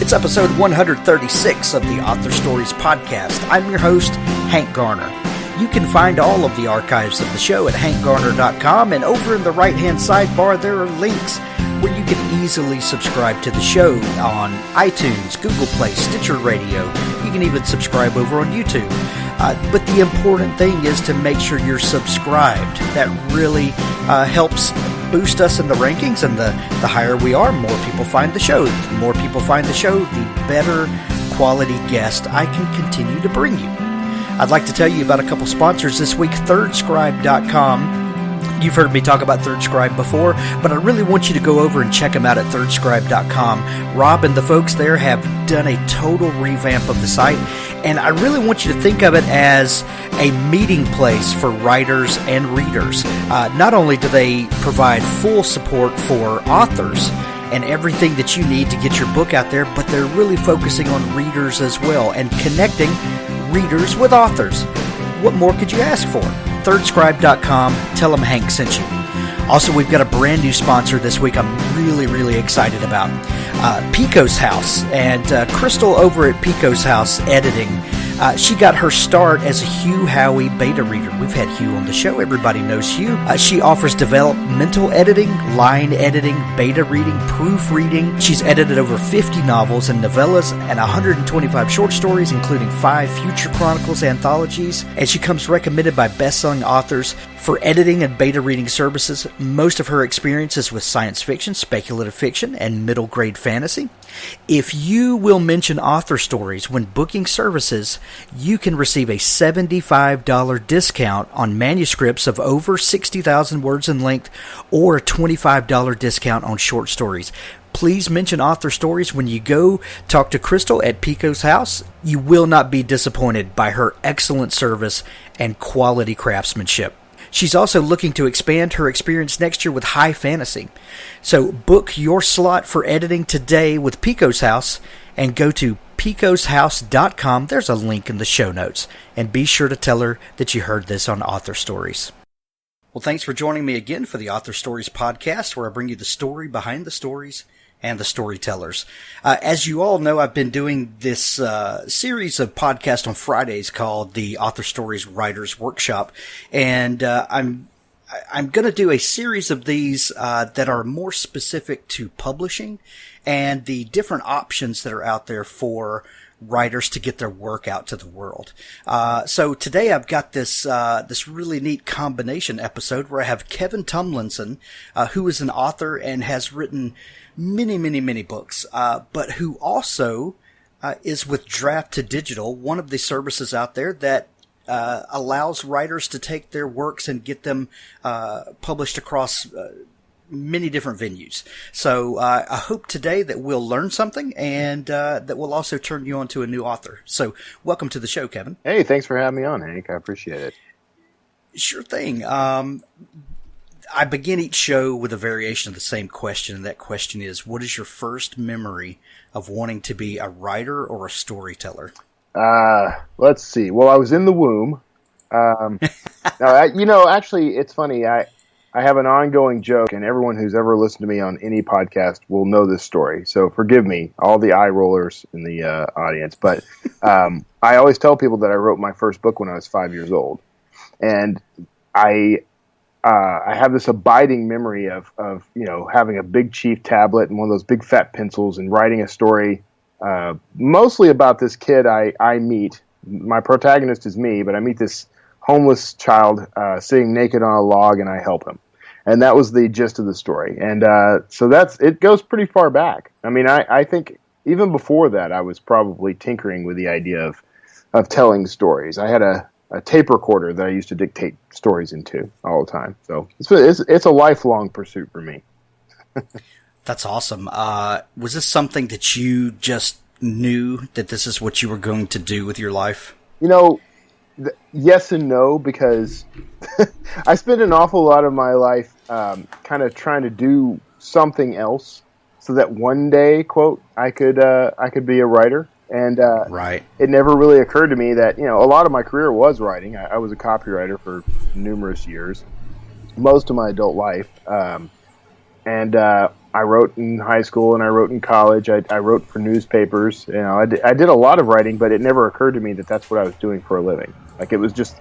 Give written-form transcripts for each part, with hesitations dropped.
It's episode 136 of the Author Stories podcast. I'm your host, Hank Garner. You can find all of the archives of the show at hankgarner.com, and over in the right-hand sidebar there are links where you can easily subscribe to the show on iTunes, Google Play, Stitcher Radio. You can even subscribe over on YouTube. But the important thing is to make sure you're subscribed. That really helps boost us in the rankings, and the higher we are, more people find the show. The more people find the show, the better quality guest I can continue to bring you. I'd like to tell you about a couple sponsors this week. ThirdScribe.com. You've heard me talk about ThirdScribe before, but I really want you to go over and check them out at ThirdScribe.com. Rob and the folks there have done a total revamp of the site, and I really want you to think of it as a meeting place for writers and readers. Not only do they provide full support for authors and everything that you need to get your book out there, but they're really focusing on readers as well and connecting readers with authors. What more could you ask for? ThirdScribe.com. Tell them Hank sent you. Also, we've got a brand new sponsor this week I'm really excited about. Pico's House. And Crystal over at Pico's House Editing, she got her start as a Hugh Howey beta reader. We've had Hugh on the show. Everybody knows Hugh. She offers developmental editing, line editing, beta reading, proofreading. She's edited over 50 novels and novellas and 125 short stories, including 5 Future Chronicles anthologies. And she comes recommended by best-selling authors for editing and beta reading services. Most of her experience is with science fiction, speculative fiction, and middle grade fantasy. If you will mention Author Stories when booking services, you can receive a $75 discount on manuscripts of over 60,000 words in length, or a $25 discount on short stories. Please mention Author Stories when you go talk to Crystal at Pico's House. You will not be disappointed by her excellent service and quality craftsmanship. She's also looking to expand her experience next year with high fantasy. So book your slot for editing today with Pico's House and go to picoshouse.com. There's a link in the show notes. And be sure to tell her that you heard this on Author Stories. Well, thanks for joining me again for the Author Stories podcast, where I bring you the story behind the stories and the storytellers. As you all know, I've been doing this series of podcasts on Fridays called the Author Stories Writers Workshop, and I'm going to do a series of these that are more specific to publishing and the different options that are out there for writers to get their work out to the world. So today I've got this really neat combination episode where I have Kevin Tumlinson, who is an author and has written many books, but who also is with Draft to Digital, one of the services out there that allows writers to take their works and get them published across many different venues. So I hope today that we'll learn something, and that will also turn you on to a new author. So welcome to the show, Kevin. Hey, thanks for having me on, Hank. I appreciate it. Sure thing. I begin each show with a variation of the same question, and that question is, what is your first memory of wanting to be a writer or a storyteller? Let's see. Well, I was in the womb. No, actually, it's funny. I have an ongoing joke, and everyone who's ever listened to me on any podcast will know this story. So forgive me, all the eye rollers in the audience. But I always tell people that I wrote my first book when I was 5 years old. And I have this abiding memory of having a big Chief tablet and one of those big fat pencils and writing a story mostly about this kid I meet. My protagonist is me, but I meet this homeless child sitting naked on a log, and I help him. And that was the gist of the story. And so it goes pretty far back. I mean, I think even before that, I was probably tinkering with the idea of telling stories. I had a tape recorder that I used to dictate stories into all the time. So it's a lifelong pursuit for me. That's awesome. Was this something that you just knew that this is what you were going to do with your life? Yes and no, because I spent an awful lot of my life kind of trying to do something else so that one day, quote, I could be a writer. And right. It never really occurred to me that, a lot of my career was writing. I was a copywriter for numerous years, most of my adult life. And I wrote in high school and I wrote in college. I wrote for newspapers. I did a lot of writing, but it never occurred to me that that's what I was doing for a living. Like, it was just,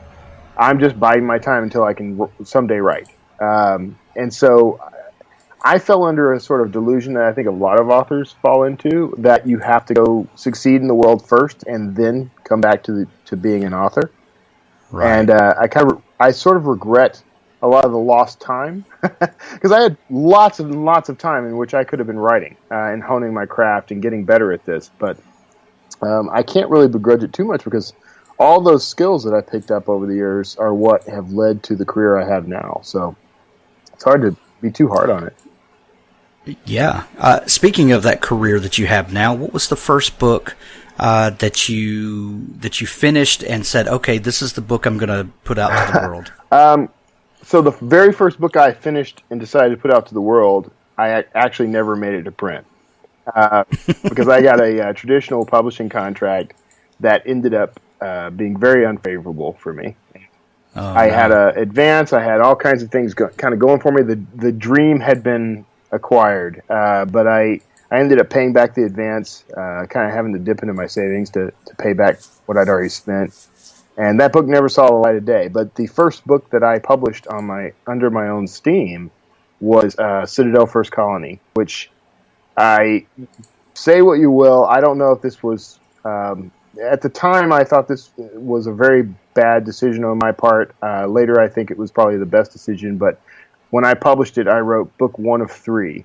I'm just biding my time until I can someday write. And so I fell under a sort of delusion that I think a lot of authors fall into, that you have to go succeed in the world first and then come back to being an author. Right. And I sort of regret a lot of the lost time, because I had lots and lots of time in which I could have been writing and honing my craft and getting better at this. But I can't really begrudge it too much, because all those skills that I picked up over the years are what have led to the career I have now. So it's hard to be too hard on it. Yeah. Speaking of that career that you have now, what was the first book that you finished and said, okay, this is the book I'm going to put out to the world? So the very first book I finished and decided to put out to the world, I actually never made it to print, because I got a traditional publishing contract that ended up being very unfavorable for me. I had an advance. I had all kinds of things kind of going for me. The dream had been acquired, but I ended up paying back the advance, kind of having to dip into my savings to pay back what I'd already spent. And that book never saw the light of day. But the first book that I published under my own steam was Citadel First Colony, which, I say what you will, I don't know if this was... at the time, I thought this was a very bad decision on my part. Later, I think it was probably the best decision. But when I published it, I wrote book 1 of 3.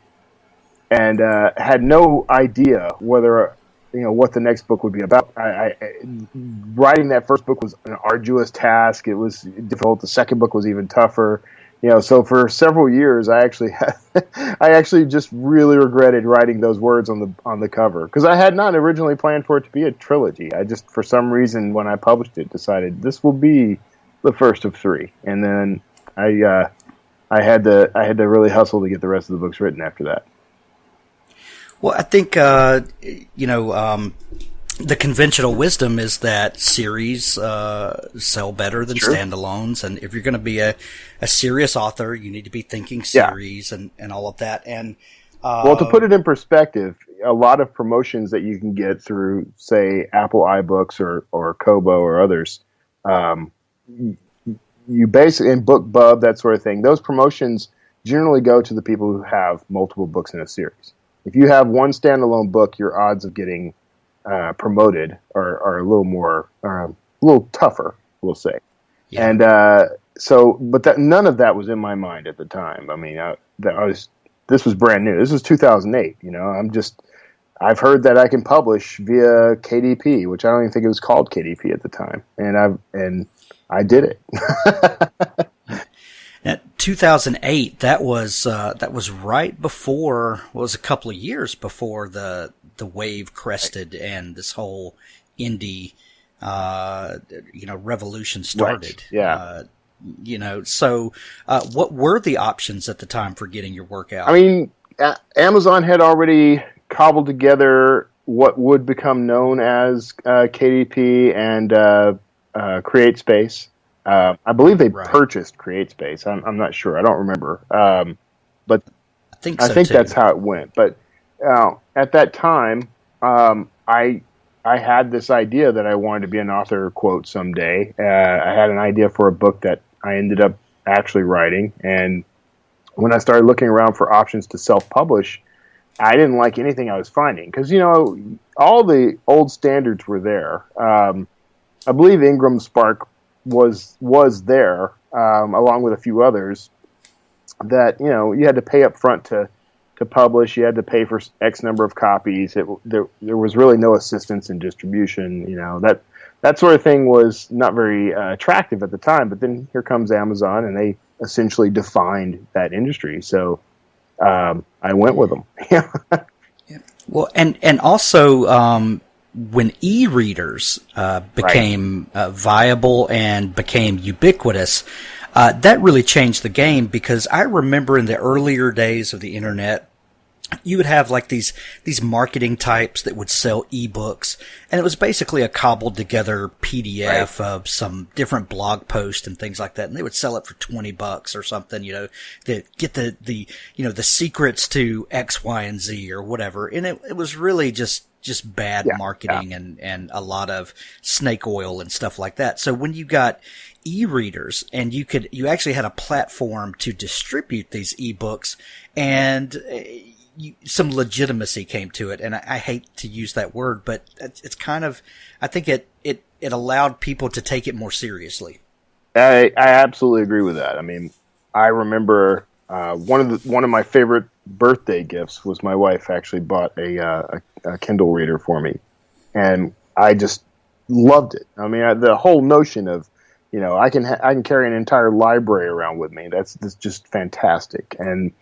And had no idea whether... what the next book would be about. Writing that first book was an arduous task. It was difficult. The second book was even tougher. So for several years, I actually just really regretted writing those words on the cover, because I had not originally planned for it to be a trilogy. I just, for some reason, when I published it, decided this will be the first of 3, and then I had to really hustle to get the rest of the books written after that. Well, I think, the conventional wisdom is that series sell better than standalones. And if you're going to be a serious author, you need to be thinking series and all of that. And well, to put it in perspective, a lot of promotions that you can get through, say, Apple iBooks or Kobo or others, you basically, in BookBub, that sort of thing, those promotions generally go to the people who have multiple books in a series. If you have one standalone book, your odds of getting promoted are a little tougher, we'll say. Yeah. And but none of that was in my mind at the time. I mean, this was brand new. This was 2008. I've heard that I can publish via KDP, which I don't even think it was called KDP at the time, and I did it. Now, 2008, that was right before, was a couple of years before the wave crested and this whole indie, revolution started. Right. Yeah. So what were the options at the time for getting your work out? I mean, Amazon had already cobbled together what would become known as KDP and CreateSpace. I believe they purchased CreateSpace. I'm not sure. I don't remember. But I think that's how it went. But at that time, I had this idea that I wanted to be an author, quote, someday. I had an idea for a book that I ended up actually writing. And when I started looking around for options to self-publish, I didn't like anything I was finding. Because, all the old standards were there. I believe Ingram Spark was there, along with a few others, that, you had to pay up front to publish. You had to pay for X number of copies. There was really no assistance in distribution. That sort of thing was not very attractive at the time. But then here comes Amazon, and they essentially defined that industry. So I went with them. Yeah. Well, and also when e-readers became viable and became ubiquitous, that really changed the game, because I remember in the earlier days of the internet, you would have like these marketing types that would sell ebooks, and it was basically a cobbled together PDF of some different blog posts and things like that, and they would sell it for $20 or something, that get the the secrets to X, Y, and Z or whatever. And it was really just bad marketing and a lot of snake oil and stuff like that. So when you got e-readers and you actually had a platform to distribute these ebooks, and some legitimacy came to it. And I hate to use that word, but it's kind of, I think it allowed people to take it more seriously. I absolutely agree with that. I mean, I remember one of my favorite birthday gifts was my wife actually bought a Kindle reader for me, and I just loved it. I mean, the whole notion of I can carry an entire library around with me. That's just fantastic. And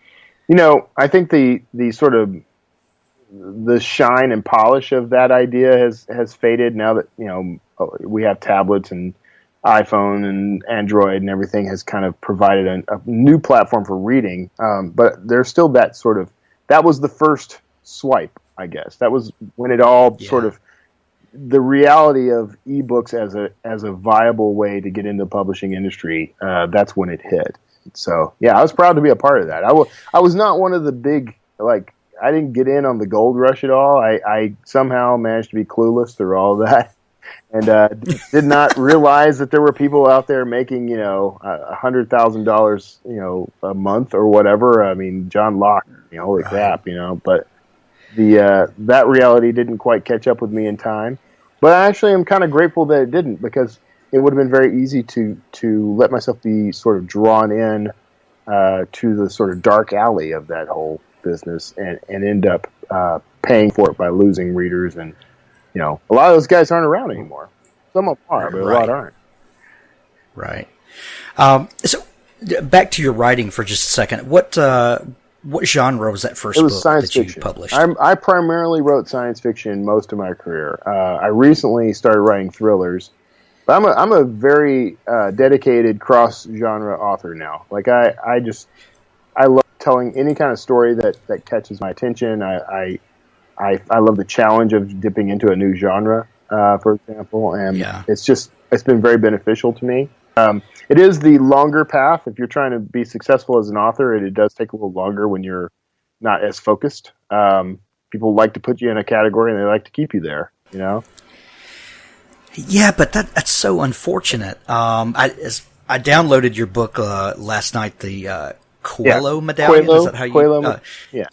I think the sort of the shine and polish of that idea has faded now that we have tablets and iPhone and Android and everything has kind of provided a new platform for reading. But there's still that was the first swipe, I guess. That was when it all sort of, the reality of ebooks as a viable way to get into the publishing industry. That's when it hit. So I was proud to be a part of that. I was not one of the big, I didn't get in on the gold rush at all. I somehow managed to be clueless through all of that. And did not realize that there were people out there making, $100,000, a month or whatever. I mean, John Locke, holy crap, But that reality didn't quite catch up with me in time. But actually, I'm kind of grateful that it didn't, because it would have been very easy to let myself be sort of drawn in to the sort of dark alley of that whole business and end up paying for it by losing readers. And a lot of those guys aren't around anymore. Some of them are, but a lot aren't. Right. So back to your writing for just a second. What genre was that first book that you published? I primarily wrote science fiction most of my career. I recently started writing thrillers, but I'm a very dedicated cross-genre author now. Like I love telling any kind of story that catches my attention. I love the challenge of dipping into a new genre, for example, and it's been very beneficial to me. It is the longer path. If you're trying to be successful as an author, it does take a little longer when you're not as focused. People like to put you in a category and they like to keep you there, Yeah, but that's so unfortunate. I downloaded your book last night, the Coelho Medallion. Coelho, is that how you?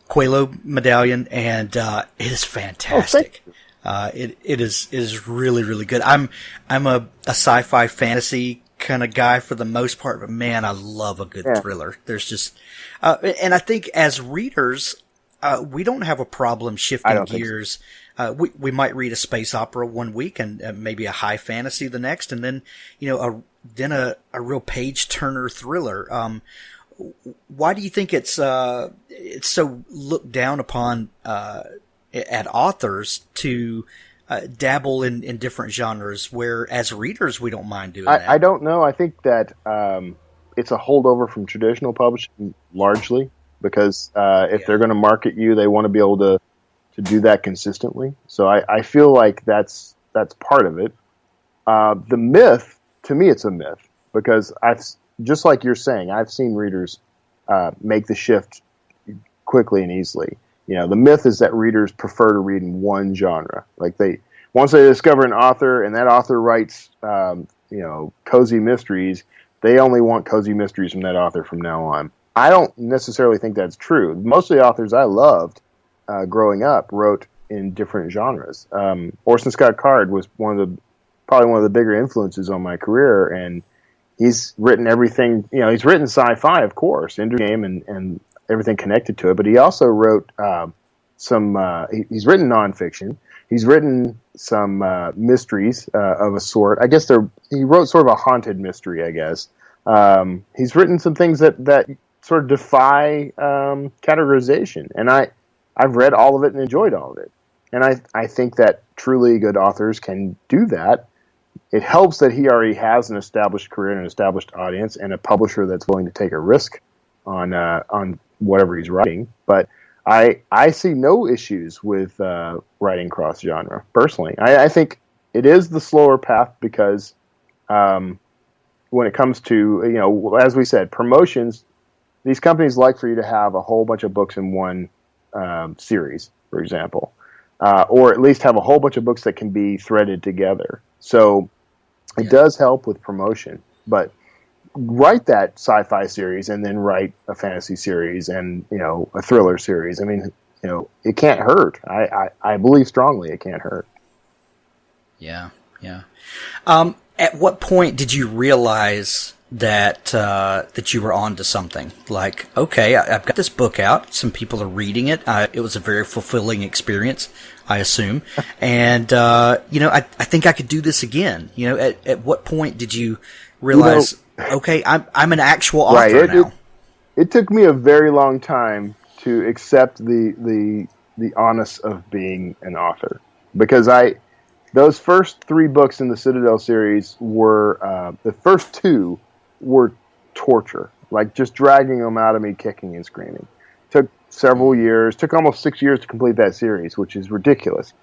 Coelho Medallion, and it is fantastic. It is really, really good. I'm a sci-fi fantasy kind of guy for the most part, but man, I love a good thriller. There's just, and I think as readers, we don't have a problem shifting gears. We might read a space opera one week and maybe a high fantasy the next, and then a real page turner thriller. Why do you think it's so looked down upon at authors to dabble in different genres, where as readers we don't mind doing that? I don't know. I think that it's a holdover from traditional publishing largely, because if they're going to market you, they want to be able to do that consistently. So I feel like that's part of it. The myth, to me, it's a myth, because just like you're saying, I've seen readers make the shift quickly and easily. The myth is that readers prefer to read in one genre. Like once they discover an author and that author writes, cozy mysteries, they only want cozy mysteries from that author from now on. I don't necessarily think that's true. Most of the authors I loved growing up wrote in different genres. Orson Scott Card was probably one of the bigger influences on my career, and he's written everything. He's written sci-fi, of course, Endgame and everything connected to it, but he also wrote he's written nonfiction. He's written some mysteries of a sort. I guess he wrote sort of a haunted mystery, I guess. He's written some things that sort of defy categorization, and I've read all of it and enjoyed all of it. And I think that truly good authors can do that. It helps that he already has an established career and an established audience and a publisher that's willing to take a risk on whatever he's writing. But I see no issues with writing cross genre. Personally, I think it is the slower path because when it comes to, as we said, promotions, these companies like for you to have a whole bunch of books in one series, for example, or at least have a whole bunch of books that can be threaded together. So it does help with promotion, but write that sci-fi series and then write a fantasy series and a thriller series. I mean, it can't hurt. I believe strongly it can't hurt. Yeah. At what point did you realize that you were onto something? Like, okay, I've got this book out. Some people are reading it. It was a very fulfilling experience, I assume. And I think I could do this again. At what point did you realize? Okay, I'm an actual author now. It took me a very long time to accept the honest of being an author, because those first 3 books in the Citadel series were the first 2 were torture, like just dragging them out of me, kicking and screaming. Took several years, took almost 6 years to complete that series, which is ridiculous.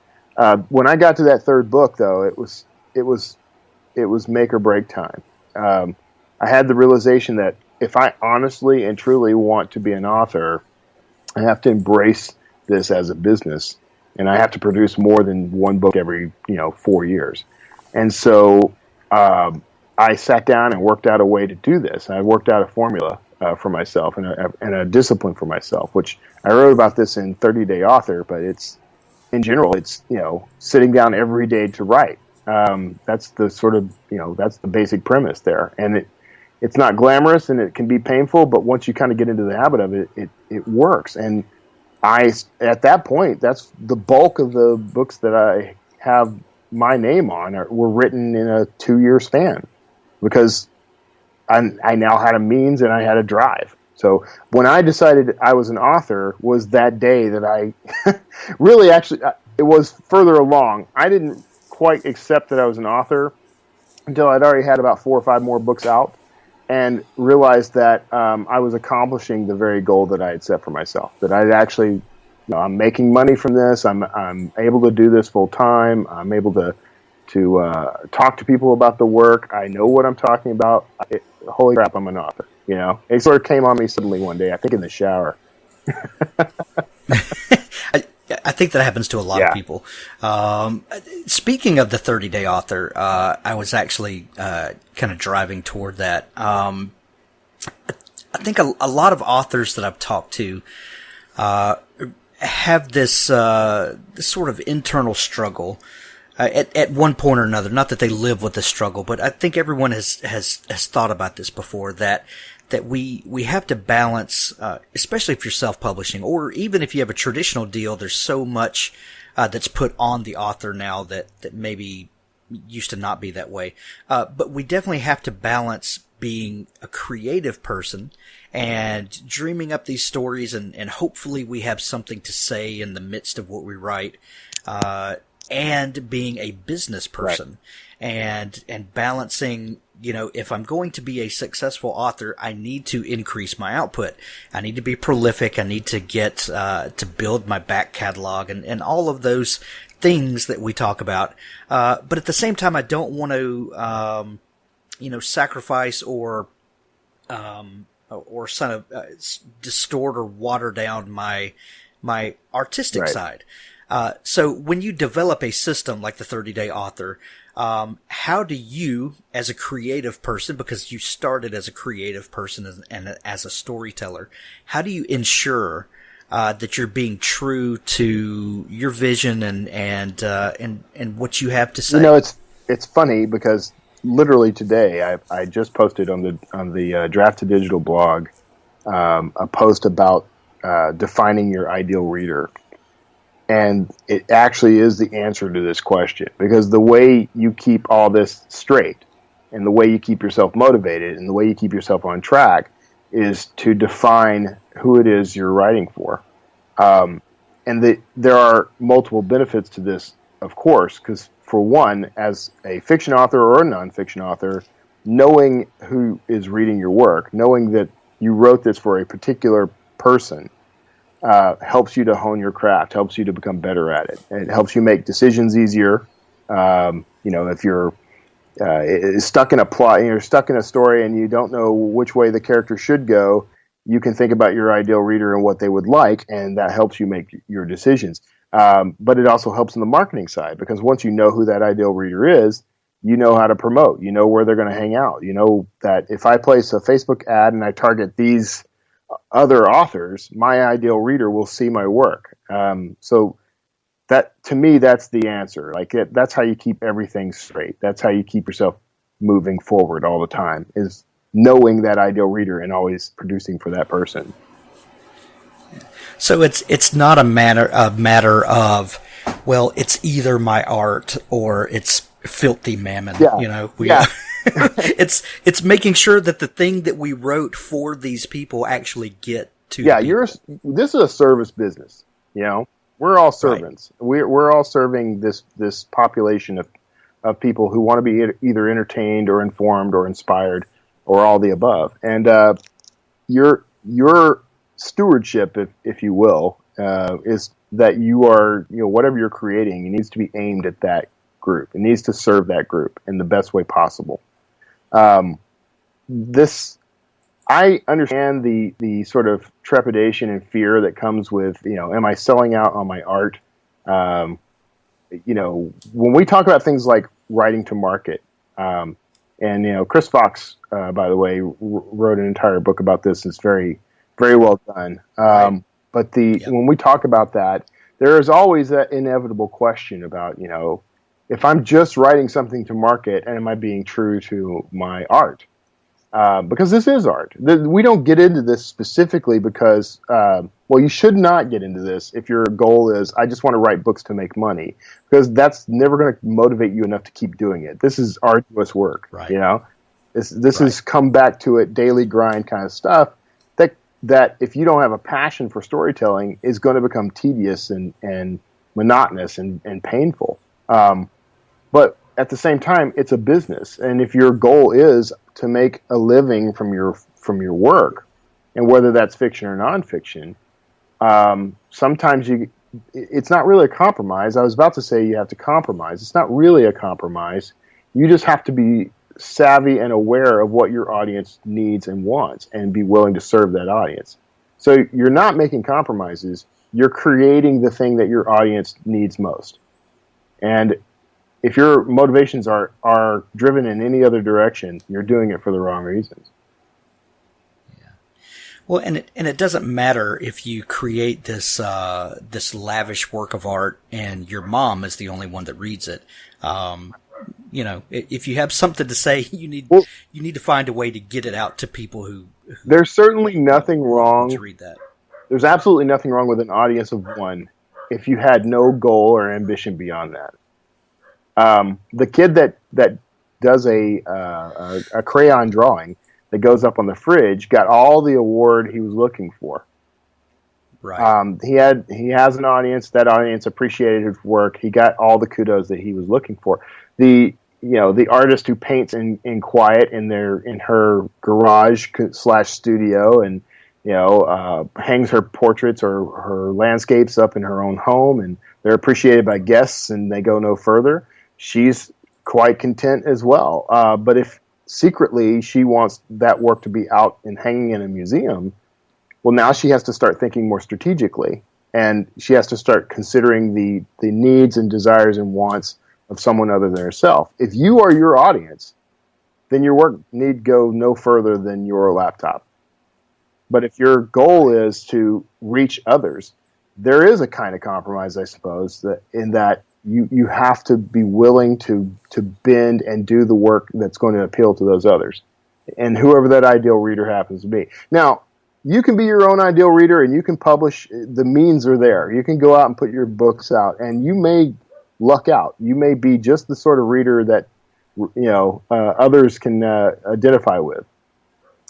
When I got to that 3rd book, though, it was make or break time. I had the realization that if I honestly and truly want to be an author, I have to embrace this as a business, and I have to produce more than 1 book every 4 years. And so I sat down and worked out a way to do this. I worked out a formula for myself and a discipline for myself, which I wrote about this in 30-Day Author, but in general, it's sitting down every day to write. That's the sort of that's the basic premise there, and it's not glamorous and it can be painful, but once you kind of get into the habit of it, it works. And at that point, that's the bulk of the books that I have my name on were written in a 2-year span, because I now had a means and I had a drive. So when I decided I was an author was that day that I really it was further along. I didn't quite accept that I was an author until I'd already had about 4 or 5 more books out, and realized that I was accomplishing the very goal that I had set for myself. That I'd actually, I'm making money from this. I'm able to do this full time. I'm able to talk to people about the work. I know what I'm talking about. Holy crap, I'm an author. It sort of came on me suddenly one day. I think in the shower. I think that happens to a lot of people. Speaking of the 30-Day Author, I was actually kind of driving toward that. I think a lot of authors that I've talked to have this sort of internal struggle at one point or another. Not that they live with the struggle, but I think everyone has thought about this before, that we have to balance, especially if you're self-publishing, or even if you have a traditional deal, there's so much that's put on the author now that maybe used to not be that way. But we definitely have to balance being a creative person and dreaming up these stories, and hopefully we have something to say in the midst of what we write, and being a business person, right. and balancing, if I'm going to be a successful author, I need to increase my output. I need to be prolific. I need to get to build my back catalog and all of those things that we talk about. But at the same time, I don't want to, sacrifice or sort of distort or water down my artistic side. So when you develop a system like the 30-Day Author, how do you, as a creative person, because you started as a creative person and as a storyteller, how do you ensure that you're being true to your vision and what you have to say? It's funny because literally today I just posted on the Draft to Digital blog a post about defining your ideal reader. And it actually is the answer to this question, because the way you keep all this straight and the way you keep yourself motivated and the way you keep yourself on track is to define who it is you're writing for. And there are multiple benefits to this, of course, because for one, as a fiction author or a nonfiction author, knowing who is reading your work, knowing that you wrote this for a particular person, helps you to hone your craft, helps you to become better at it. It helps you make decisions easier. If you're stuck in a plot, you're stuck in a story and you don't know which way the character should go, you can think about your ideal reader and what they would like, and that helps you make your decisions. But it also helps in the marketing side, because once you know who that ideal reader is, you know how to promote, you know where they're going to hang out. You know that if I place a Facebook ad and I target these other authors, my ideal reader will see my work. So that, to me, that's the answer. That's how you keep everything straight. That's how you keep yourself moving forward all the time, is knowing that ideal reader and always producing for that person. So it's not a matter of, well, it's either my art or it's filthy mammon. Yeah. It's making sure that the thing that we wrote for these people actually get to. Yeah, this is a service business. We're all servants. Right. We're all serving this population of people who want to be either entertained or informed or inspired or all the above. And your stewardship, if you will, is that you are, whatever you're creating, it needs to be aimed at that group. It needs to serve that group in the best way possible. I understand the sort of trepidation and fear that comes with, am I selling out on my art? When we talk about things like writing to market, and Chris Fox, by the way, wrote an entire book about this. It's very, very well done. Right. But when we talk about that, there is always that inevitable question about, if I'm just writing something to market, and am I being true to my art? Because this is art. We don't get into this specifically because, you should not get into this if your goal is, I just want to write books to make money, because that's never going to motivate you enough to keep doing it. This is arduous work, right. This is come back to it, daily grind kind of stuff that if you don't have a passion for storytelling is going to become tedious and monotonous and painful. But at the same time, it's a business. And if your goal is to make a living from your work, and whether that's fiction or nonfiction, sometimes it's not really a compromise. I was about to say you have to compromise. It's not really a compromise. You just have to be savvy and aware of what your audience needs and wants, and be willing to serve that audience. So you're not making compromises. You're creating the thing that your audience needs most. And if your motivations are driven in any other direction, you're doing it for the wrong reasons. Yeah. Well, and it doesn't matter if you create this lavish work of art and your mom is the only one that reads it. If you have something to say, you need to find a way to get it out to people who there's certainly nothing wrong to read that. There's absolutely nothing wrong with an audience of one if you had no goal or ambition beyond that. The kid that does a crayon drawing that goes up on the fridge got all the award he was looking for. Right. He has an audience. That audience appreciated his work. He got all the kudos that he was looking for. The artist who paints in quiet in her garage / studio and hangs her portraits or her landscapes up in her own home, and they're appreciated by guests and they go no further. She's quite content as well. But if secretly she wants that work to be out and hanging in a museum, well, now she has to start thinking more strategically, and she has to start considering the needs and desires and wants of someone other than herself. If you are your audience, then your work need go no further than your laptop. But if your goal is to reach others, there is a kind of compromise, I suppose, in that you have to be willing to bend and do the work that's going to appeal to those others, and whoever that ideal reader happens to be. Now, you can be your own ideal reader, and you can publish. The means are there. You can go out and put your books out, and you may luck out. You may be just the sort of reader that others can identify with,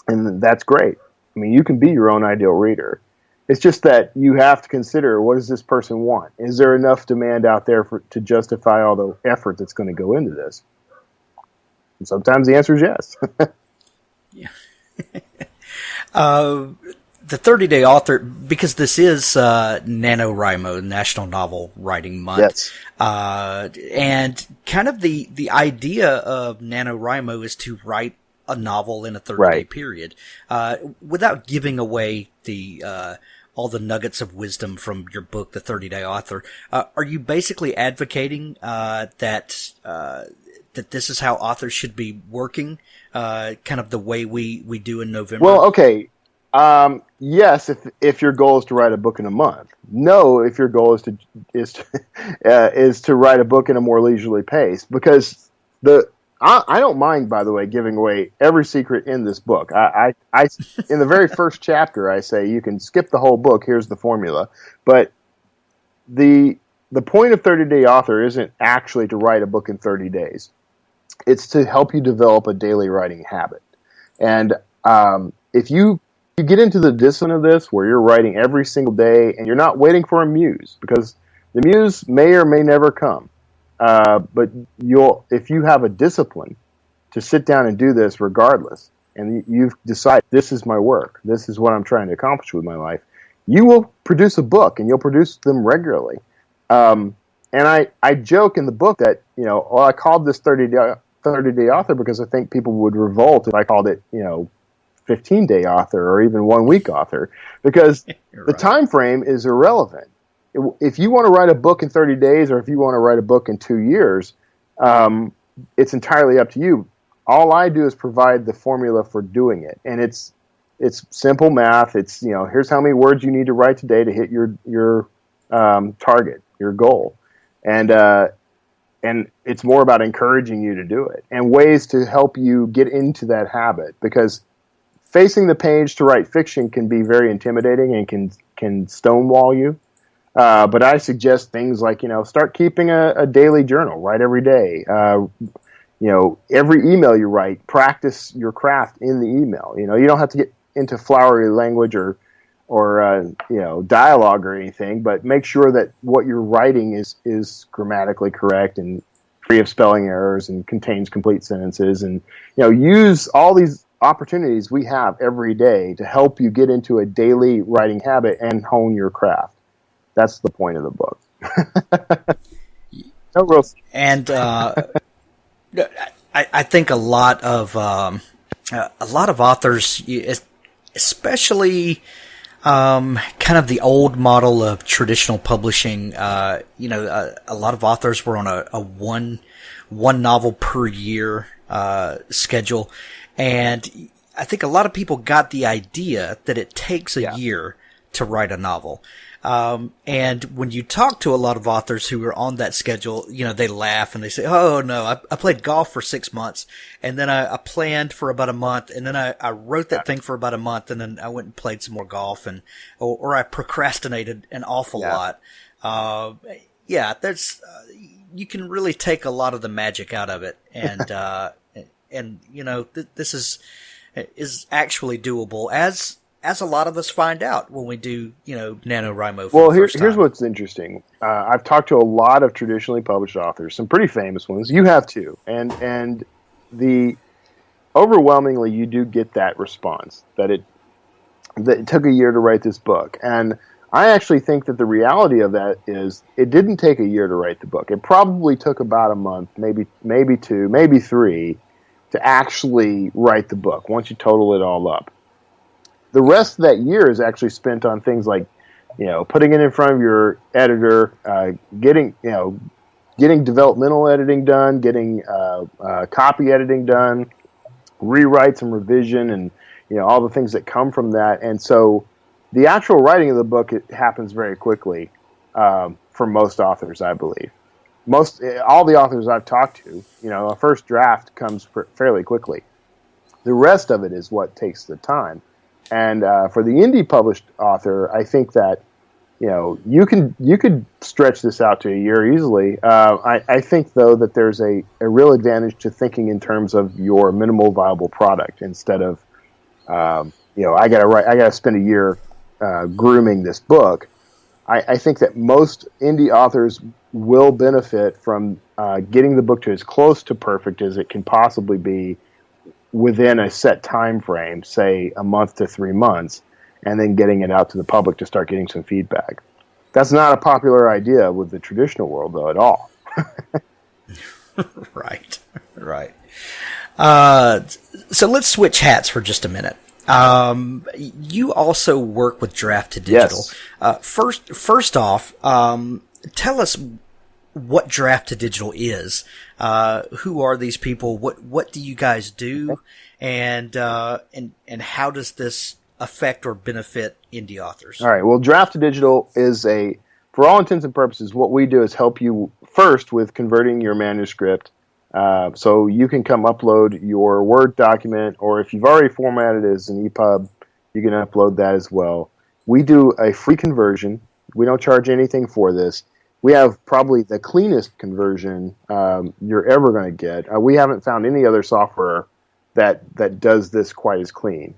and that's great. I mean, you can be your own ideal reader. It's just that you have to consider, what does this person want? Is there enough demand out there to justify all the effort that's going to go into this? And sometimes the answer is yes. Yeah. the 30-day author, because this is NaNoWriMo, National Novel Writing Month. Yes. And kind of the idea of NaNoWriMo is to write a novel in a 30-day Right. period, without giving away all the nuggets of wisdom from your book, The 30-Day Author. Are you basically advocating that this is how authors should be working, kind of the way we do in November? Well, okay. Yes, if your goal is to write a book in a month. No, if your goal is to write a book in a more leisurely pace. Because I don't mind, by the way, giving away every secret in this book. I in the very first chapter, I say you can skip the whole book. Here's the formula. But the point of 30-Day Author isn't actually to write a book in 30 days. It's to help you develop a daily writing habit. And if you get into the discipline of this, where you're writing every single day and you're not waiting for a muse, because the muse may or may never come. But if you have a discipline to sit down and do this regardless, and you've decided this is my work, this is what I'm trying to accomplish with my life, you will produce a book, and you'll produce them regularly. And I joke in the book that, I called this 30-day author because I think people would revolt if I called it, 15-day author or even 1 week author, because Right. the time frame is irrelevant. If you want to write a book in 30 days or if you want to write a book in 2 years, it's entirely up to you. All I do is provide the formula for doing it. And it's simple math. It's, here's how many words you need to write today to hit your target, your goal. And it's more about encouraging you to do it and ways to help you get into that habit, because facing the page to write fiction can be very intimidating and can stonewall you. But I suggest things like, start keeping a daily journal, write every day. Every email you write, practice your craft in the email. You don't have to get into flowery language or dialogue or anything, but make sure that what you're writing is grammatically correct and free of spelling errors and contains complete sentences. And, use all these opportunities we have every day to help you get into a daily writing habit and hone your craft. That's the point of the book. No real. And I think a lot of authors, especially kind of the old model of traditional publishing, a lot of authors were on a one novel per year schedule, and I think a lot of people got the idea that it takes a year to write a novel. And when you talk to a lot of authors who are on that schedule, they laugh and they say, "Oh no, I played golf for 6 months, and then I planned for about a month, and then I wrote that thing for about a month, and then I went and played some more golf, or I procrastinated an awful lot." There's you can really take a lot of the magic out of it, and this is actually doable, as a lot of us find out when we do, NaNoWriMo for the first time. Here's what's interesting. I've talked to a lot of traditionally published authors, some pretty famous ones. You have too. And overwhelmingly, you do get that response, that it took a year to write this book. And I actually think that the reality of that is it didn't take a year to write the book. It probably took about a month, maybe 2, maybe 3, to actually write the book, once you total it all up. The rest of that year is actually spent on things like, putting it in front of your editor, getting developmental editing done, getting copy editing done, rewrites and revision, and all the things that come from that. And so, the actual writing of the book, it happens very quickly for most authors, I believe. All the authors I've talked to, a first draft comes fairly quickly. The rest of it is what takes the time. And for the indie published author, I think that you could stretch this out to a year easily. I think though that there's a real advantage to thinking in terms of your minimal viable product instead of I gotta spend a year grooming this book. I think that most indie authors will benefit from getting the book to as close to perfect as it can possibly be within a set time frame, say a month to 3 months, and then getting it out to the public to start getting some feedback. That's not a popular idea with the traditional world, though, at all. Right. So let's switch hats for just a minute. You also work with Draft to Digital. Yes. First off, tell us what Draft to Digital is. Who are these people? What do you guys do? And how does this affect or benefit indie authors? All right. Well, Draft to Digital is for all intents and purposes, what we do is help you first with converting your manuscript. So you can come upload your Word document, or if you've already formatted it as an EPUB, you can upload that as well. We do a free conversion. We don't charge anything for this. We have probably the cleanest conversion you're ever going to get. We haven't found any other software that does this quite as clean.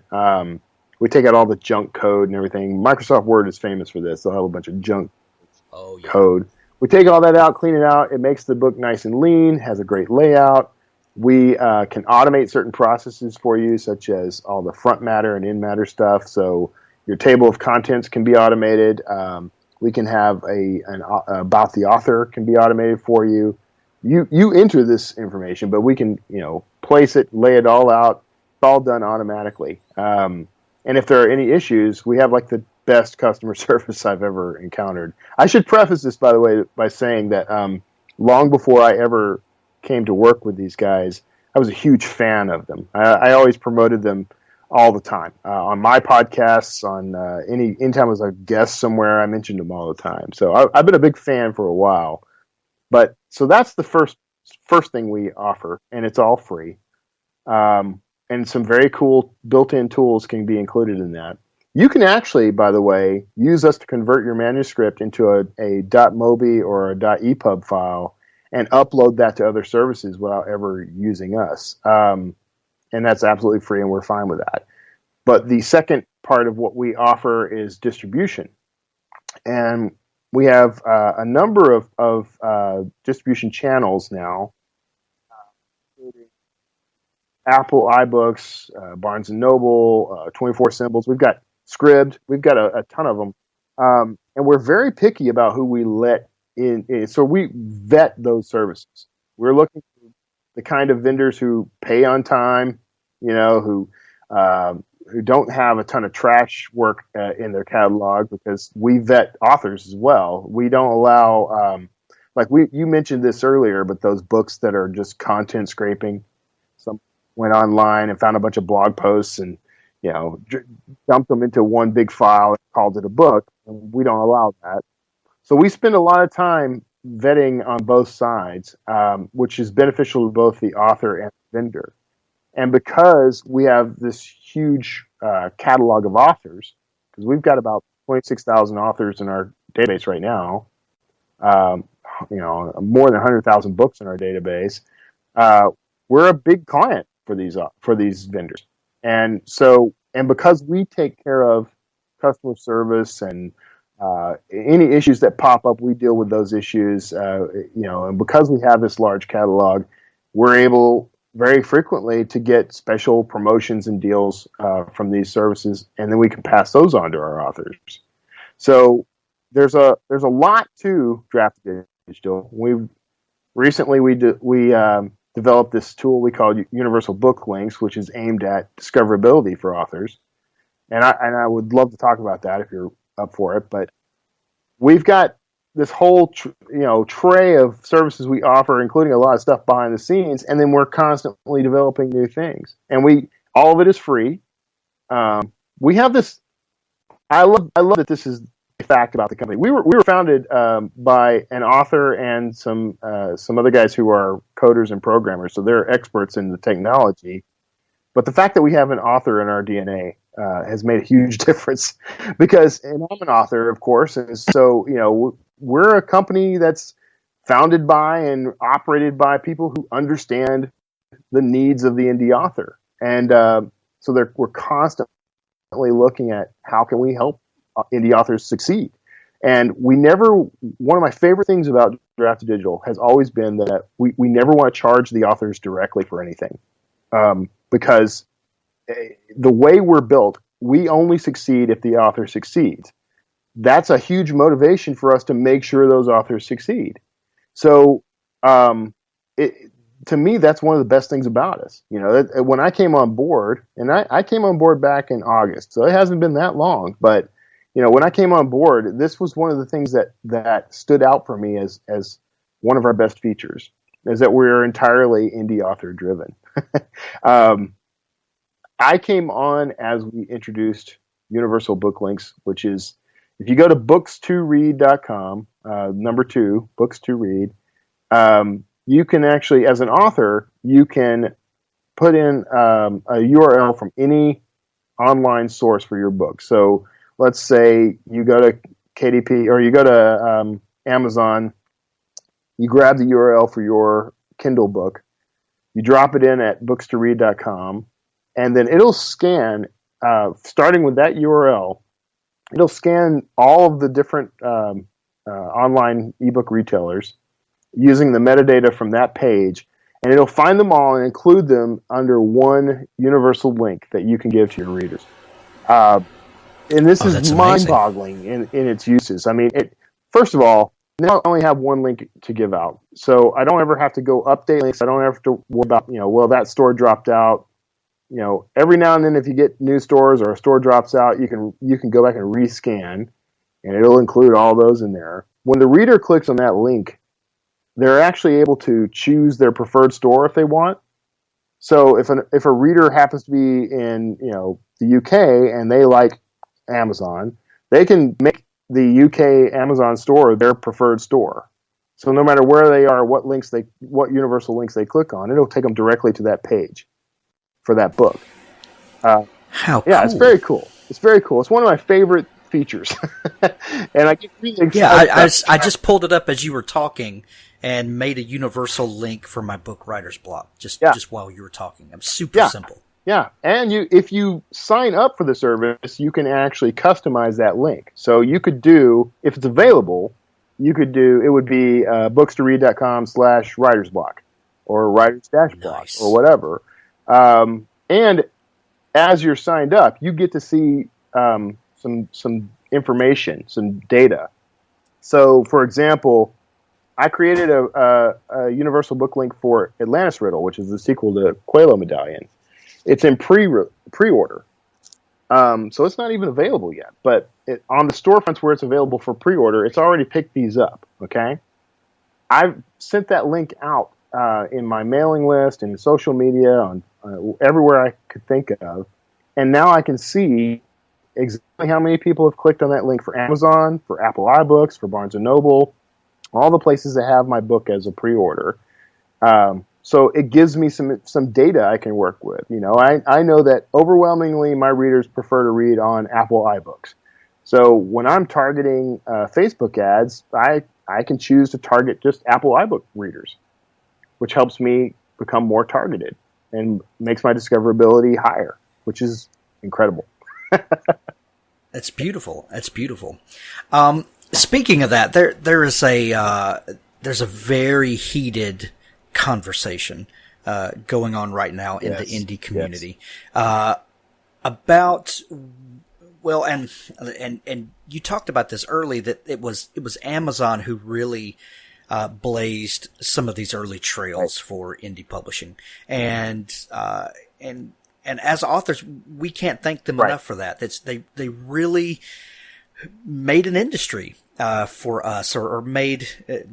We take out all the junk code and everything. Microsoft Word is famous for this. They'll have a bunch of junk code. We take all that out, clean it out. It makes the book nice and lean, has a great layout. We can automate certain processes for you, such as all the front matter and in matter stuff. So your table of contents can be automated. We can have an about the author can be automated for you. You enter this information, but we can place it, lay it all out. It's all done automatically. And if there are any issues, we have like the best customer service I've ever encountered. I should preface this, by the way, by saying that long before I ever came to work with these guys, I was a huge fan of them. I always promoted them all the time. On my podcasts, on anytime I was a guest somewhere, I mentioned them all the time. So I've been a big fan for a while. But so that's the first thing we offer, and it's all free. And some very cool built-in tools can be included in that. You can actually, by the way, use us to convert your manuscript into a .mobi or a .epub file and upload that to other services without ever using us. And that's absolutely free, and we're fine with that. But the second part of what we offer is distribution. And we have a number of distribution channels now, including Apple iBooks, Barnes & Noble, 24 Symbols. We've got Scribd. We've got a ton of them. And we're very picky about who we let in. So we vet those services. We're looking for the kind of vendors who pay on time, who don't have a ton of trash work in their catalog, because we vet authors as well. We don't allow, you mentioned this earlier, but those books that are just content scraping. Some went online and found a bunch of blog posts and dumped them into one big file and called it a book. And we don't allow that. So we spend a lot of time vetting on both sides, which is beneficial to both the author and the vendor. And because we have this huge catalog of authors, because we've got about 26,000 authors in our database right now, more than 100,000 books in our database, we're a big client for these vendors. And because we take care of customer service and any issues that pop up, we deal with those issues. And because we have this large catalog, we're able very frequently to get special promotions and deals from these services, and then we can pass those on to our authors. So there's a lot to Draft Digital. We developed this tool we call Universal Book Links, which is aimed at discoverability for authors. And I would love to talk about that if you're up for it. But we've got this whole tray of services we offer, including a lot of stuff behind the scenes, and then we're constantly developing new things. And all of it is free. We have this. I love that this is a fact about the company. We were founded by an author and some other guys who are coders and programmers, so they're experts in the technology. But the fact that we have an author in our DNA has made a huge difference, because I'm an author, of course, and so we're a company that's founded by and operated by people who understand the needs of the indie author, and so we're constantly looking at how can we help indie authors succeed. And one of my favorite things about Draft Digital has always been that we never want to charge the authors directly for anything, because the way we're built, we only succeed if the author succeeds. That's a huge motivation for us to make sure those authors succeed. So, to me, that's one of the best things about us. You know, when I came on board, and I came on board back in August, so it hasn't been that long. But you know, when I came on board, this was one of the things that stood out for me as one of our best features, is that we're entirely indie author driven. I came on as we introduced Universal Book Links, which is, if you go to books2read.com, number 2, books to read, you can actually, as an author, you can put in a URL from any online source for your book. So let's say you go to KDP, or you go to Amazon, you grab the URL for your Kindle book, you drop it in at books2read.com, and then it'll scan, starting with that URL, it'll scan all of the different online ebook retailers using the metadata from that page, and it'll find them all and include them under one universal link that you can give to your readers. And this is mind-boggling in its uses. I mean, first of all, now I only have one link to give out, so I don't ever have to go update links. I don't have to worry about, well, that store dropped out. Every now and then, if you get new stores or a store drops out, you can go back and rescan, and it'll include all those in there. When the reader clicks on that link, they're actually able to choose their preferred store if they want. So if a reader happens to be in the UK and they like Amazon, they can make the UK Amazon store their preferred store. So no matter where they are, what universal links they click on, it'll take them directly to that page for that book. How cool. Yeah, it's very cool. It's very cool. It's one of my favorite features. And I get really excited. Yeah, I just pulled it up as you were talking and made a universal link for my book Writer's Block just while you were talking. I'm super simple. Yeah, and if you sign up for the service, you can actually customize that link. So you could do, if it's available, it would be books2read.com/writersblock or writers-block or whatever. And as you're signed up, you get to see some information, some data. So, for example, I created a universal book link for Atlantis Riddle, which is the sequel to Quello Medallion. It's in pre-order, so it's not even available yet. But on the storefronts where it's available for pre-order, it's already picked these up. Okay, I've sent that link out in my mailing list and social media, on everywhere I could think of, and now I can see exactly how many people have clicked on that link for Amazon, for Apple iBooks, for Barnes & Noble, all the places that have my book as a pre-order. So it gives me some data I can work with. I know that overwhelmingly my readers prefer to read on Apple iBooks. So when I'm targeting Facebook ads, I can choose to target just Apple iBook readers, which helps me become more targeted and makes my discoverability higher, which is incredible. That's beautiful. That's beautiful. Speaking of that, there's a very heated conversation going on right now in the indie community about, well, and you talked about this early, that it was Amazon who really blazed some of these early trails for indie publishing, and as authors, we can't thank them enough for that. They really made an industry for us, or made it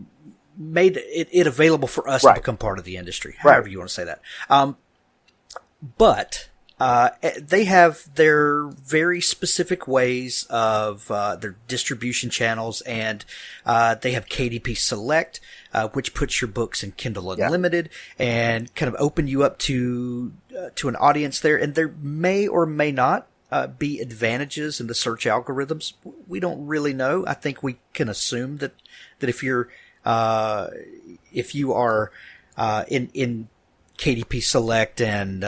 available for us to become part of the industry, however you want to say that. But they have their very specific ways of their distribution channels, and they have KDP Select, which puts your books in Kindle Unlimited and kind of open you up to an audience there. And there may or may not be advantages in the search algorithms. We don't really know. I think we can assume that if you are in KDP Select and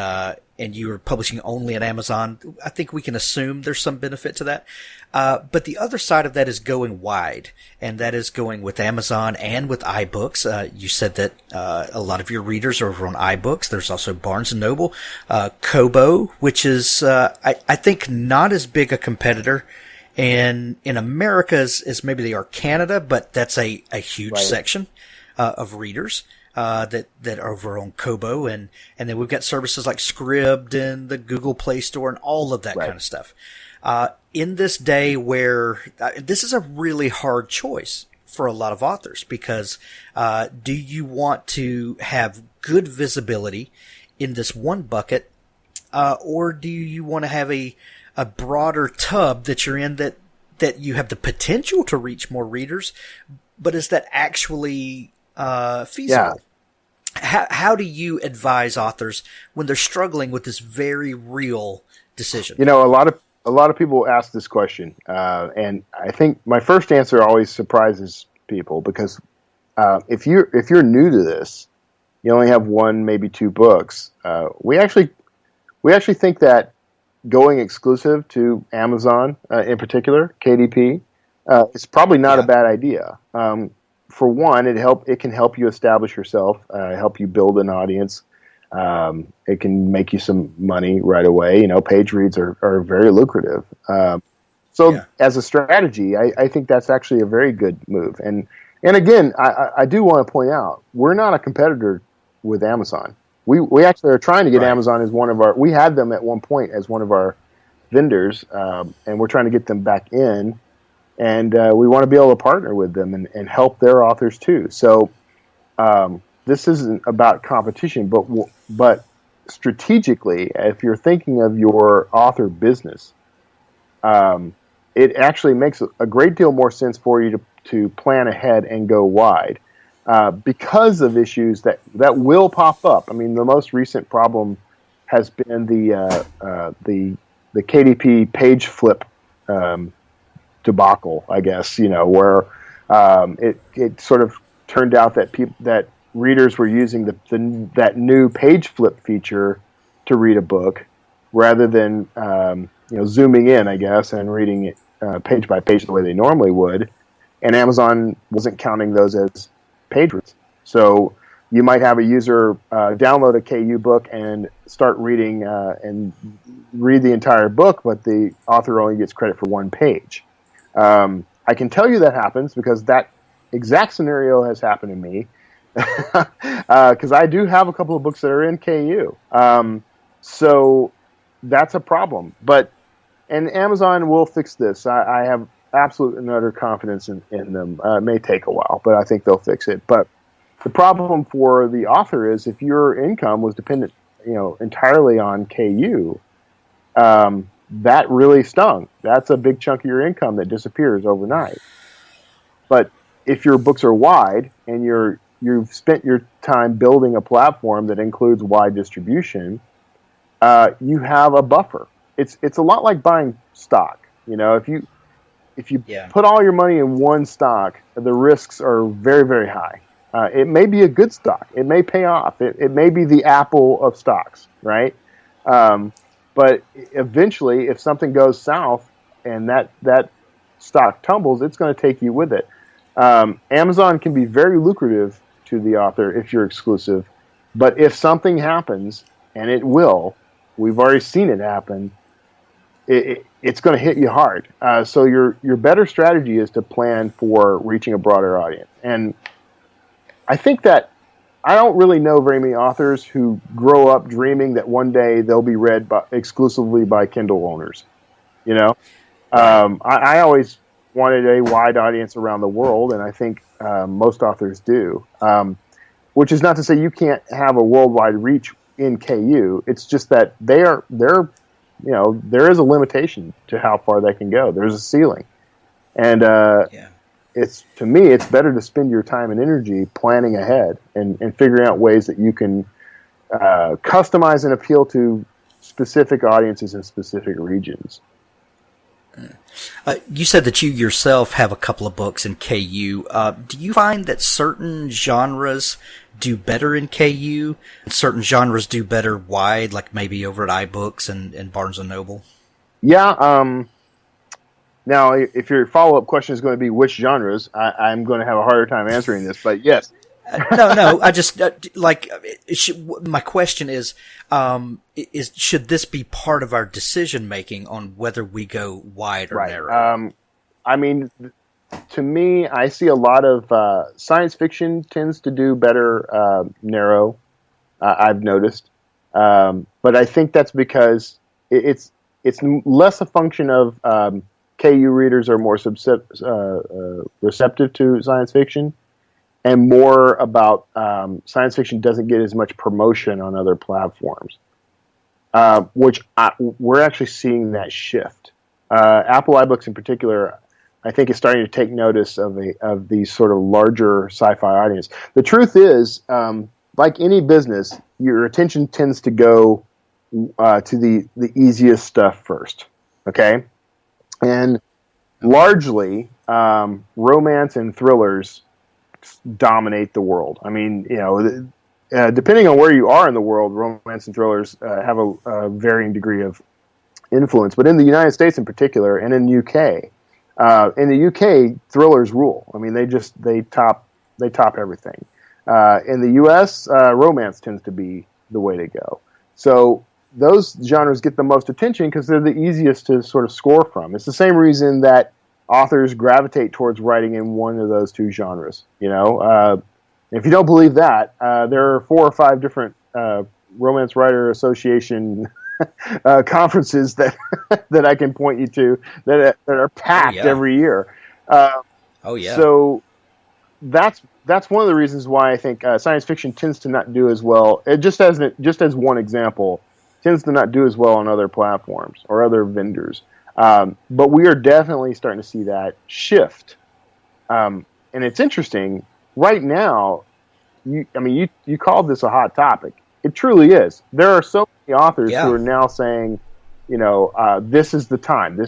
and you are publishing only at Amazon, I think we can assume there's some benefit to that. But the other side of that is going wide, and that is going with Amazon and with iBooks. You said that a lot of your readers are over on iBooks. There's also Barnes & Noble, Kobo, which is, I think, not as big a competitor in America as maybe they are Canada, but that's a huge section of readers that are over on Kobo, and then we've got services like Scribd and the Google Play Store and all of that kind of stuff. In this day where this is a really hard choice for a lot of authors, because do you want to have good visibility in this one bucket, or do you want to have a broader tub that you're in that you have the potential to reach more readers, but is that actually feasible? How do you advise authors when they're struggling with this very real decision? You know, a lot of people ask this question, and I think my first answer always surprises people, because if you're new to this, you only have one, maybe two books. We actually think that going exclusive to Amazon, in particular, KDP, is probably not a bad idea. For one, it can help you establish yourself, help you build an audience. It can make you some money right away. You know, page reads are very lucrative. As a strategy, I think that's actually a very good move. And again, I do want to point out, we're not a competitor with Amazon. We actually are trying to get Amazon as one of our. We had them at one point as one of our vendors, and we're trying to get them back in. And we want to be able to partner with them and help their authors too. So this isn't about competition, but strategically, if you're thinking of your author business, it actually makes a great deal more sense for you to plan ahead and go wide, because of issues that will pop up. I mean, the most recent problem has been the KDP page flip debacle, I guess, you know, where it sort of turned out that readers were using that new page flip feature to read a book rather than zooming in, I guess, and reading it page by page the way they normally would, and Amazon wasn't counting those as page reads. So you might have a user download a KU book and start reading and read the entire book, but the author only gets credit for one page. I can tell you that happens because that exact scenario has happened to me, because I do have a couple of books that are in KU. So that's a problem. And Amazon will fix this. I have absolute and utter confidence in them. It may take a while, but I think they'll fix it. But the problem for the author is if your income was dependent, entirely on KU, that really stung. That's a big chunk of your income that disappears overnight. But if your books are wide and you've spent your time building a platform that includes wide distribution, you have a buffer. It's a lot like buying stock. If you put all your money in one stock, the risks are very, very high. It may be a good stock. It may pay off. It may be the Apple of stocks, right? But eventually, if something goes south and that stock tumbles, it's going to take you with it. Amazon can be very lucrative to the author if you're exclusive, but if something happens, and it will, we've already seen it happen, it's going to hit you hard. So your better strategy is to plan for reaching a broader audience. And I think that I don't really know very many authors who grow up dreaming that one day they'll be read exclusively by Kindle owners. I always wanted a wide audience around the world, and I think most authors do. Which is not to say you can't have a worldwide reach in KU. It's just that there is a limitation to how far they can go. There's a ceiling, and to me, it's better to spend your time and energy planning ahead and figuring out ways that you can customize and appeal to specific audiences in specific regions. You said that you yourself have a couple of books in KU. Do you find that certain genres do better in KU, and certain genres do better wide, like maybe over at iBooks and Barnes & Noble? Yeah. Now, if your follow-up question is going to be which genres, I'm going to have a harder time answering this, but yes. No. I just my question is should this be part of our decision making on whether we go wide or narrow? I mean, to me, I see a lot of science fiction tends to do better narrow. I've noticed, but I think that's because it's less a function of KU readers are more receptive to science fiction, and more about science fiction doesn't get as much promotion on other platforms, which we're actually seeing that shift. Apple iBooks in particular, I think, is starting to take notice of these sort of larger sci-fi audience. The truth is, like any business, your attention tends to go to the easiest stuff first, okay? And largely, romance and thrillers dominate the world. I mean, depending on where you are in the world, romance and thrillers have a varying degree of influence. But in the United States in particular, and in the UK, thrillers rule. I mean, they top everything. In the US, romance tends to be the way to go. So those genres get the most attention because they're the easiest to sort of score from. It's the same reason that authors gravitate towards writing in one of those two genres. If you don't believe that, there are 4 or 5 different Romance Writer Association conferences that I can point you to that are packed every year. So that's one of the reasons why I think science fiction tends to not do as well. Just as one example, tends to not do as well on other platforms or other vendors. But we are definitely starting to see that shift. And it's interesting. Right now, you called this a hot topic. It truly is. There are so many authors who are now saying, this is the time.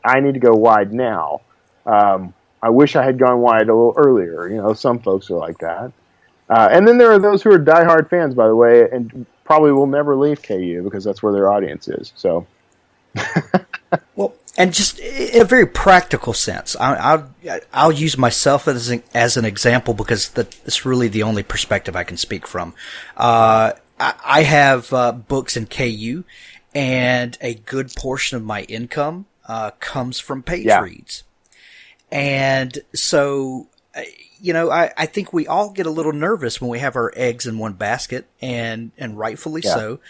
I need to go wide now. I wish I had gone wide a little earlier. Some folks are like that. And then there are those who are diehard fans, by the way, and probably will never leave KU because that's where their audience is. So, well, and just in a very practical sense, I'll use myself as an example because that's really the only perspective I can speak from. I have books in KU, and a good portion of my income comes from page reads, and so. I think we all get a little nervous when we have our eggs in one basket, and rightfully so,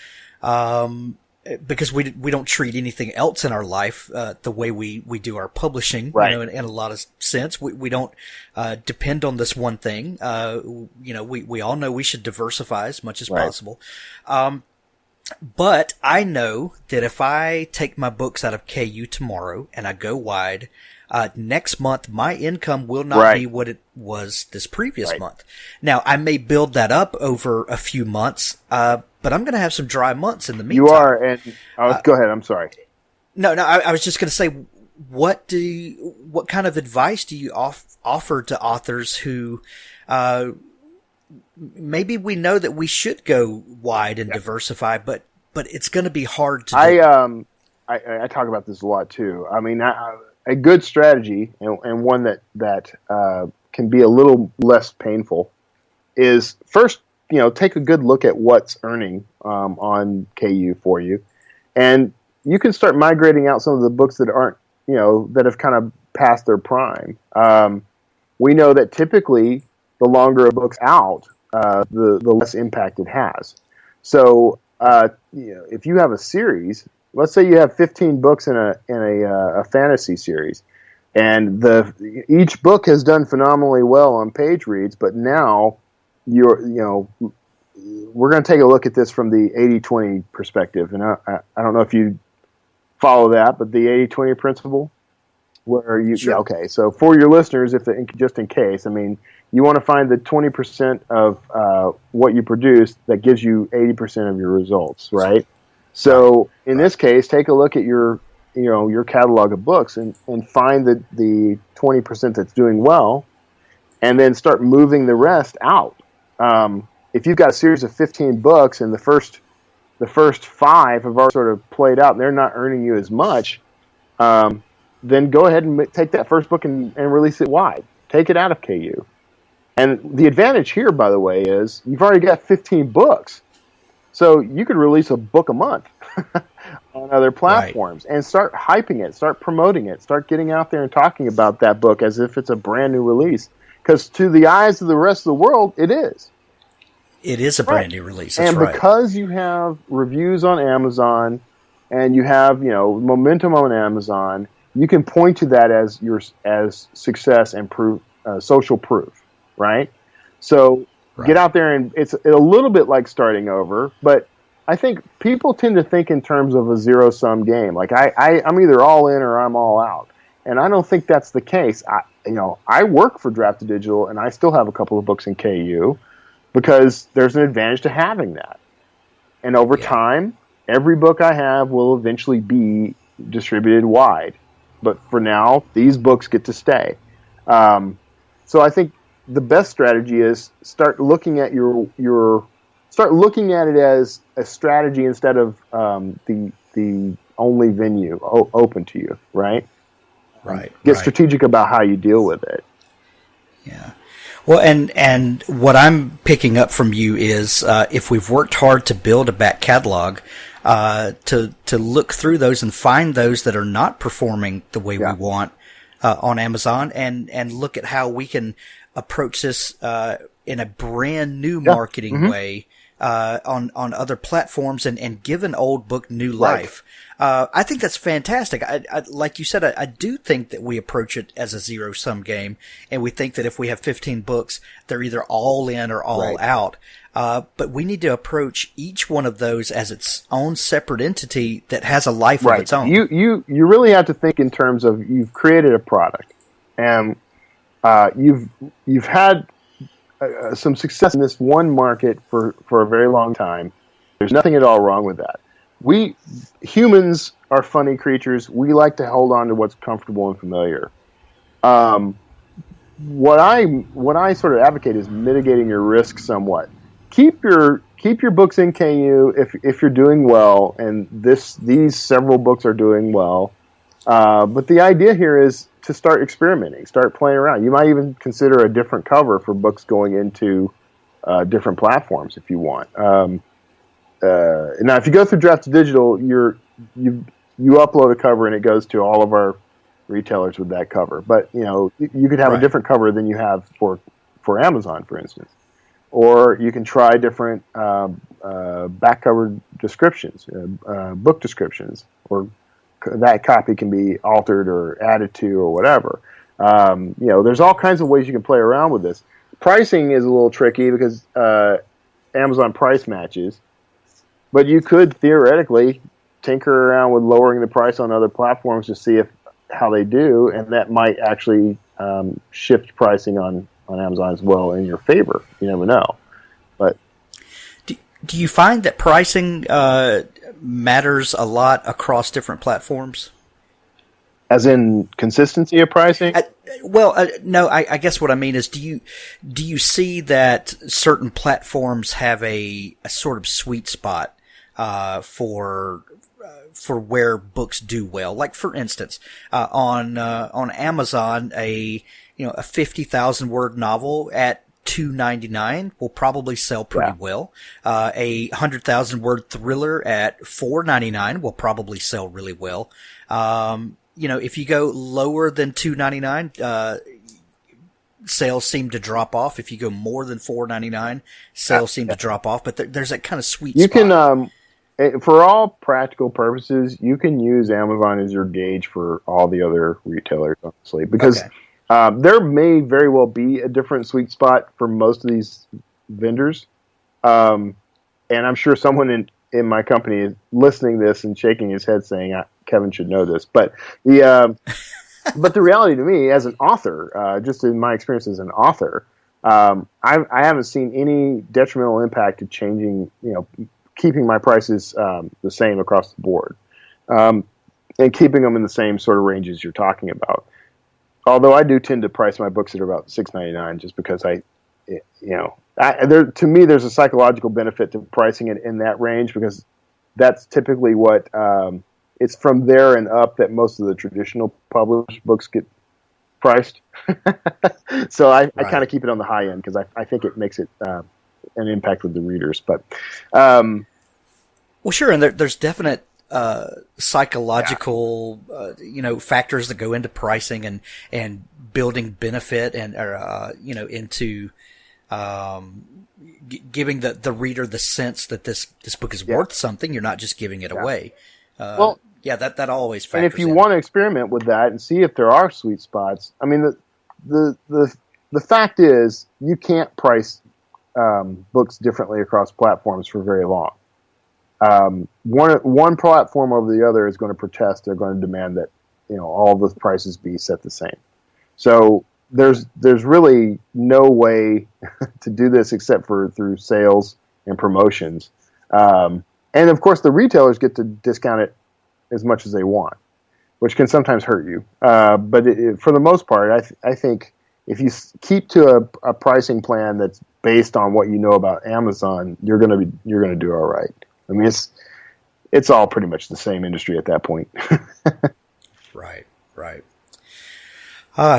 because we don't treat anything else in our life the way we do our publishing. Right. In a lot of sense, we don't depend on this one thing. We all know we should diversify as much as possible. But I know that if I take my books out of KU tomorrow and I go wide, next month my income will not be what it was this previous month. Now, I may build that up over a few months, but I'm going to have some dry months in the meantime. You are, and go ahead. I'm sorry. No, I was just going to say, what kind of advice do you offer to authors who, maybe we know that we should go wide and diversify, but it's going to be hard to do. I talk about this a lot too. I mean, a good strategy and one that can be a little less painful is first, take a good look at what's earning on KU for you, and you can start migrating out some of the books that aren't, that have kind of passed their prime. We know that typically the longer a book's out, the less impact it has. So, if you have a series, let's say you have 15 books in a fantasy series, and each book has done phenomenally well on page reads, but now we're going to take a look at this from the 80-20 perspective, and I don't know if you follow that, but the 80-20 principle, where you so for your listeners, just in case, I mean, you want to find the 20% of what you produce that gives you 80% of your results, right? So in this case, take a look at your catalog of books and find the 20% that's doing well, and then start moving the rest out. if you've got a series of 15 books and the first 5 have already sort of played out and they're not earning you as much, then go ahead and take that first book and release it wide. Take it out of KU. And the advantage here, by the way, is you've already got 15 books. So you could release a book a month on other platforms and start hyping it, start promoting it, start getting out there and talking about that book as if it's a brand new release. Because to the eyes of the rest of the world, it is. It is a brand new release. That's and because you have reviews on Amazon and you have, momentum on Amazon, you can point to that as success and proof, social proof, right? So get out there, and it's a little bit like starting over, but I think people tend to think in terms of a zero-sum game. Like I'm either all in or I'm all out, and I don't think that's the case. I work for Drafted Digital, and I still have a couple of books in KU because there's an advantage to having that. And over time, every book I have will eventually be distributed wide. But for now, these books get to stay. So I think the best strategy is start looking at start looking at it as a strategy instead of the only venue open to you, right? Get strategic about how you deal with it. Yeah. Well, and what I'm picking up from you is if we've worked hard to build a back catalog, to look through those and find those that are not performing the way we want on Amazon, and look at how we can approach this in a brand new marketing way on other platforms and give an old book new life. I think that's fantastic. I like you said, I do think that we approach it as a zero-sum game, and we think that if we have 15 books, they're either all in or all out. But we need to approach each one of those as its own separate entity that has a life of its own. You really have to think in terms of you've created a product, and you've had some success in this one market for a very long time. There's nothing at all wrong with that. We humans are funny creatures. We like to hold on to what's comfortable and familiar. What I sort of advocate is mitigating your risk somewhat. Keep your books in KU if you're doing well, and these several books are doing well. But the idea here is to start experimenting, start playing around. You might even consider a different cover for books going into different platforms if you want. Now, if you go through Drafted Digital, you upload a cover and it goes to all of our retailers with that cover. But you could have a different cover than you have for Amazon, for instance. Or you can try different back cover descriptions, book descriptions, or that copy can be altered or added to or whatever. There's all kinds of ways you can play around with this. Pricing is a little tricky because Amazon price matches, but you could theoretically tinker around with lowering the price on other platforms to see how they do, and that might actually shift pricing on Amazon as well in your favor. You never know. But do you find that pricing matters a lot across different platforms? As in consistency of pricing? No. I guess what I mean is, do you see that certain platforms have a sort of sweet spot for where books do well? Like, for instance, on Amazon, a 50,000 word novel at $2.99 will probably sell pretty well. A 100,000 word thriller at $4.99 will probably sell really well. If you go lower than $2.99, sales seem to drop off. If you go more than $4.99, sales seem to drop off. But there's that kind of sweet spot. You can, for all practical purposes, you can use Amazon as your gauge for all the other retailers, honestly, because there may very well be a different sweet spot for most of these vendors. And I'm sure someone in my company is listening to this and shaking his head saying, Kevin should know this. But but the reality to me, as an author, just in my experience as an author, I haven't seen any detrimental impact to changing, keeping my prices the same across the board, and keeping them in the same sort of ranges you're talking about. Although I do tend to price my books at about $6.99, just because to me, there's a psychological benefit to pricing it in that range, because that's typically what it's from there and up that most of the traditional published books get priced. So I kind of keep it on the high end, because I think it makes it an impact with the readers. But well, sure, and there's definite psychological factors that go into pricing and building benefit and into giving the reader the sense that this book is worth something. You're not just giving it away. That always factors in. And if you want to experiment with that and see if there are sweet spots, I mean, the fact is, you can't price books differently across platforms for very long. One platform over the other is going to protest. They're going to demand that all the prices be set the same. So there's really no way to do this except for through sales and promotions. And of course, the retailers get to discount it as much as they want, which can sometimes hurt you. But for the most part, I think if you keep to a pricing plan that's based on what you know about Amazon, you're gonna do all right. I mean, it's all pretty much the same industry at that point. Right.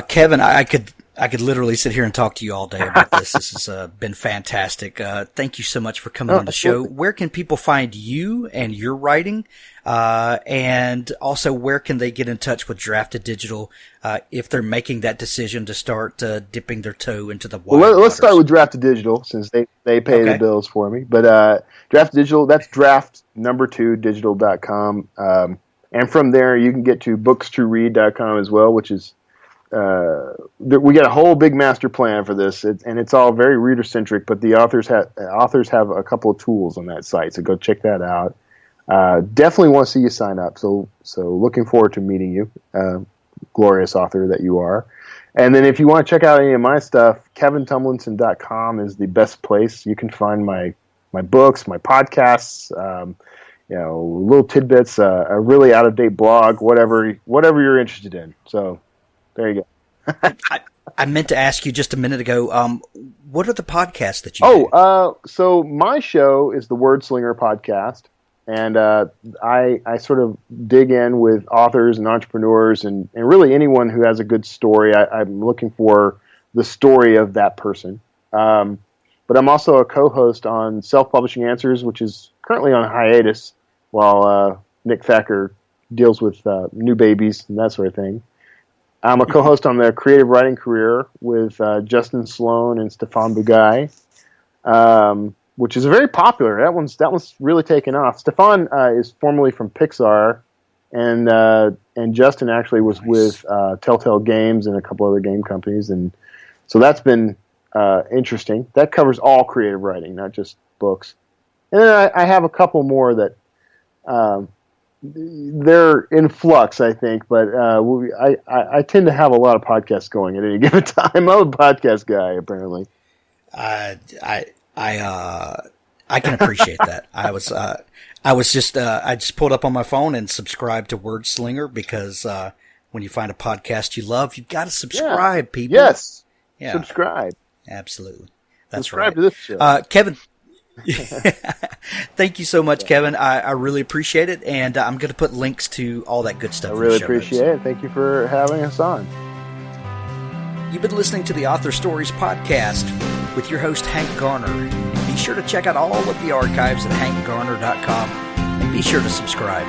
Kevin, I could literally sit here and talk to you all day about this. This has been fantastic. Thank you so much for coming on the show. Where can people find you and your writing? And also, where can they get in touch with Drafted Digital if they're making that decision to start dipping their toe into the water? Well, let's start with Drafted Digital, since they pay the bills for me. But Drafted Digital, that's draft2digital.com. And from there, you can get to bookstoread.com as well, which is we got a whole big master plan for this, and it's all very reader centric. But the authors have a couple of tools on that site, so go check that out. Definitely want to see you sign up. So looking forward to meeting you, glorious author that you are. And then if you want to check out any of my stuff, kevintumlinson.com is the best place. You can find my books, my podcasts, little tidbits, a really out of date blog, whatever you're interested in. So there you go. I meant to ask you just a minute ago, what are the podcasts that you do? So my show is the Word Slinger podcast, and I sort of dig in with authors and entrepreneurs and really anyone who has a good story. I'm looking for the story of that person. But I'm also a co-host on Self-Publishing Answers, which is currently on hiatus while Nick Thacker deals with new babies and that sort of thing. I'm a co-host on the Creative Writing Career with Justin Sloan and Stefan Bugaj, which is very popular. That one's really taken off. Stefan is formerly from Pixar, and Justin actually was with Telltale Games and a couple other game companies, and so that's been interesting. That covers all creative writing, not just books. And then I have a couple more that they're in flux, I think, but I tend to have a lot of podcasts going at any given time. I'm a podcast guy, apparently. I can appreciate that. I just pulled up on my phone and subscribed to Word Slinger because when you find a podcast you love, you've got to subscribe, people. Yes. Yeah. Subscribe. Absolutely. That's subscribe right. To this show. Kevin, thank you so much, Kevin. I really appreciate it, and I'm going to put links to all that good stuff. I really appreciate it. Thank you for having us on. You've been listening to the Author Stories podcast with your host, Hank Garner. Be sure to check out all of the archives at hankgarner.com, and be sure to subscribe.